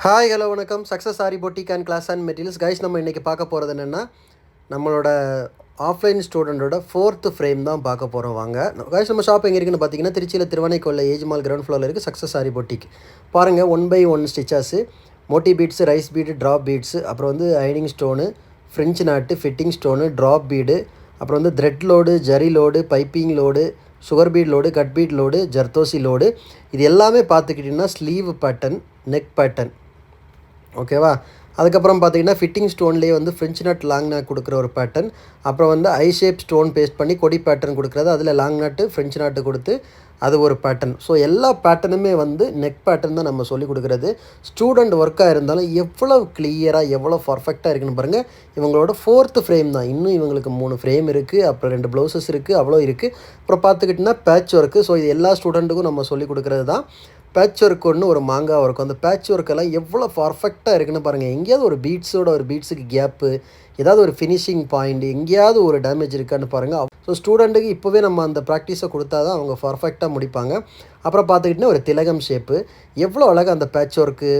Hi hello வணக்கம். Success sari boutique and class and materials guys. நம்ம இன்றைக்கி பார்க்க போகிறது என்னென்னா, நம்மளோட ஆஃப்லைன் ஸ்டூடெண்ட்டோட 4th ஃப்ரேம் தான் பார்க்க போகிறோம். வாங்க கைஸ். நம்ம ஷாப் எங்கே இருக்குன்னு பார்த்தீங்கன்னா, திருச்சியில் திருவானைக்கோல்ல ஏஜ்மால் கிரவுண்ட் ஃப்ளோரில் இருக்குது சக்ஸஸ் சாரி பொட்டிக். பாருங்கள், 1x1 ஸ்டிச்சஸு, மோட்டி beads, rice bead, drop beads, அப்புறம் வந்து ஐனிங் stone, French knot, fitting stone, drop bead, அப்புறம் வந்து thread load, zari load, piping load, sugar bead load, cut bead load, zardozi load, இது எல்லாமே பார்த்துக்கிட்டிங்கன்னா ஸ்லீவ் பேட்டர்ன், நெக் பேட்டர்ன், ஓகேவா. அதுக்கப்புறம் பார்த்தீங்கன்னா ஃபிட்டிங் ஸ்டோன்லேயே வந்து ஃப்ரெஞ்ச் நட் லாங் நாட் கொடுக்குற ஒரு பேட்டர்ன், அப்புறம் வந்து ஐ ஷேப் ஸ்டோன் பேஸ்ட் பண்ணி கொடி பேட்டர்ன் கொடுக்குறது, அதில் லாங் நாட்டு ஃப்ரெஞ்ச் நாட்டு கொடுத்து அது ஒரு பேட்டர்ன். ஸோ எல்லா பேட்டர்னுமே வந்து நெக் பேட்டர்ன் தான் நம்ம சொல்லிக் கொடுக்குறது. ஸ்டூடெண்ட் ஒர்க்காக இருந்தாலும் எவ்வளோ கிளியராக எவ்வளோ பர்ஃபெக்டாக இருக்குன்னு பாருங்கள். இவங்களோட 4th ஃப்ரேம் தான். இன்னும் இவங்களுக்கு 3 ஃப்ரேம் இருக்குது, அப்புறம் 2 ப்ளவுசஸ் இருக்குது, அவ்வளோ இருக்குது. அப்புறம் பார்த்துக்கிட்டிங்கன்னா பேட்ச் ஒர்க்கு. ஸோ இது எல்லா ஸ்டூடெண்ட்டுக்கும் நம்ம சொல்லிக் கொடுக்குறது தான். பேட்ச் ஒர்க் ஒன்று, ஒரு மாங்காய் ஒர்க். அந்த பேட்ச் ஒர்க்கெல்லாம் எவ்வளோ பர்ஃபெக்டாக இருக்குன்னு பாருங்கள். எங்கேயாவது ஒரு பீட்ஸோட ஒரு பீட்ஸுக்கு கேப்பு, ஏதாவது ஒரு ஃபினிஷிங் பாயிண்ட், எங்கேயாவது ஒரு டேமேஜ் இருக்கான்னு பாருங்கள். ஸோ ஸ்டூடெண்ட்டுக்கு இப்போவே நம்ம அந்த ப்ராக்டிஸை கொடுத்தா தான் அவங்க பர்ஃபெக்டாக முடிப்பாங்க. அப்புறம் பார்த்துக்கிட்டிங்கன்னா ஒரு திலகம் ஷேப்பு, எவ்வளோ அழகாக அந்த பேட்ச் ஒர்க்கு,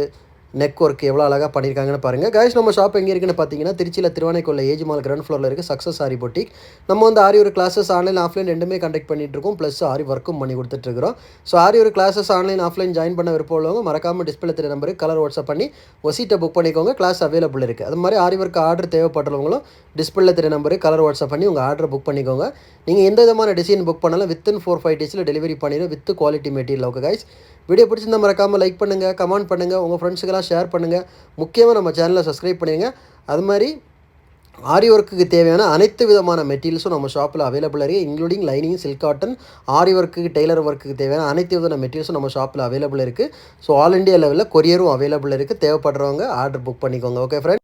நெக் ஒர்க் எவ்வளோ அழகாக பண்ணியிருக்காங்கன்னு பாருங்கள். கைஸ், நம்ம ஷாப் எங்கே இருக்குன்னு பார்த்தீங்கன்னா, திருச்சியில் திருவானைக்கோல்ல ஏஜ்மால் கிரவுண்ட் ஃப்ளோரில் இருக்குது சக்ஸஸ் சாரி பொட்டிக். நம்ம வந்து ஆரி ஒரு கிளாஸஸ் ஆன்லைன் ஆஃப்லைன் ரெண்டுமே கண்டக்ட் பண்ணிகிட்ருக்கோம், ப்ளஸ் ஆரி ஒர்க்கும் பண்ணி கொடுத்துட்ருக்கோம். ஸோ ஆரி ஒரு கிளாஸஸ் ஆன்லைன் ஆஃப்லைன் ஜாயின் பண்ண விருப்பம் உள்ளவங்க மறக்காமல் டிஸ்பிளே தெரிய நம்பருக்கு கலர் வாட்ஸ்அப் பண்ணி ஒரு சீட்டை புக் பண்ணிக்கோங்க. கிளாஸ் அவைலபிள் இருக்குது. அது மாதிரி ஆரி ஒர்க் ஆர்டர் தேவைப்படுறவங்களும் டிஸ்பிளே தெரிய நம்பருக்கு கலர் வாட்ஸ்அப் பண்ணி உங்கள் ஆர்டரை புக் பண்ணிக்கோங்க. நீங்கள் எந்த விதமான டிசைன் புக் பண்ணாலும் வித்தின் 4-5 டேஸில் டெலிவரி பண்ணிடும் with quality material. Okay guys, video பிடிச்சிருந்தால் மறக்காமல் லைக் பண்ணுங்கள், கமெண்ட் பண்ணுங்கள், உங்கள் ஃப்ரெண்ட்ஸுக்கெல்லாம் ஷேர் பண்ணுங்கள். முக்கியமாக நம்ம சேனலை சப்ஸ்கிரைப் பண்ணுங்கள். அது மாதிரி ஆரி ஒர்க்குக்கு தேவையான அனைத்து விதமான மெட்டீரியல்ஸும் நம்ம ஷாப்பில் அவைலபிள் இருக்குது, இன்க்ளூடிங் லைனிங், சில்க் காட்டன், ஆரி ஒர்க்குக்கு, டெய்லர் ஒர்க்குக்கு தேவையான அனைத்து விதமான மெட்டீரியல்ஸும் நம்ம ஷாப்பில் அவைலபிள் இருக்குது. ஸோ ஆல் இண்டியா லெவலில் கொரியரும் அவைலபிள் இருக்குது. தேவைப்படுறவங்க ஆர்டர் புக் பண்ணிக்கோங்க. Okay friends.